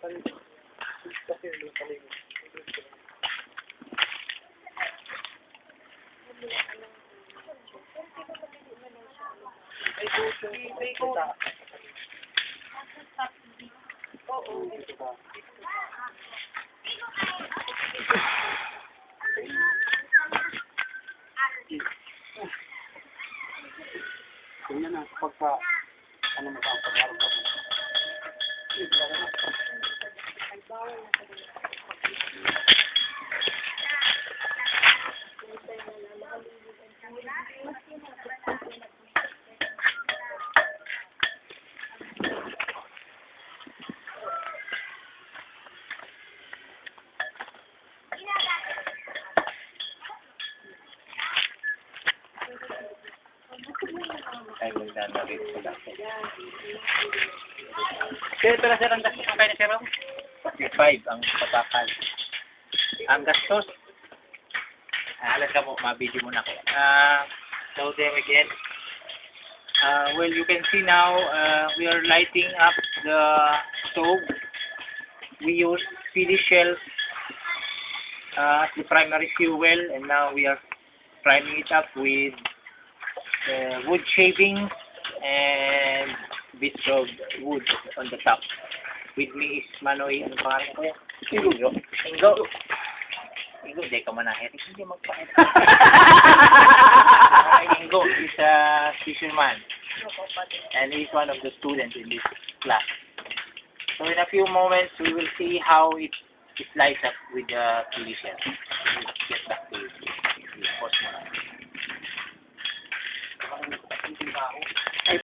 Ganyan na pagka ano mo ba pag-aaral ka. Ay, magdanarit ko lang. Sir, pero sir, ang gastos ng kayo na sir, 5 ang patakal. Ang gastos, alam ka mo, mabidyo muna ko. So there again, well, you can see now, we are lighting up the stove. We use CD shells as the primary fuel, and now we are priming it up with wood shavings and bits of wood on the top. With me is Manoy, ano pangalan ko yan? Ingo. Ingo, di ka manahit. Hindi magpahit. Ingo is a fisherman. And he's one of the students in this class. So in a few moments, we will see how it lights up with the solution. We'll get back to you. Pause mo na.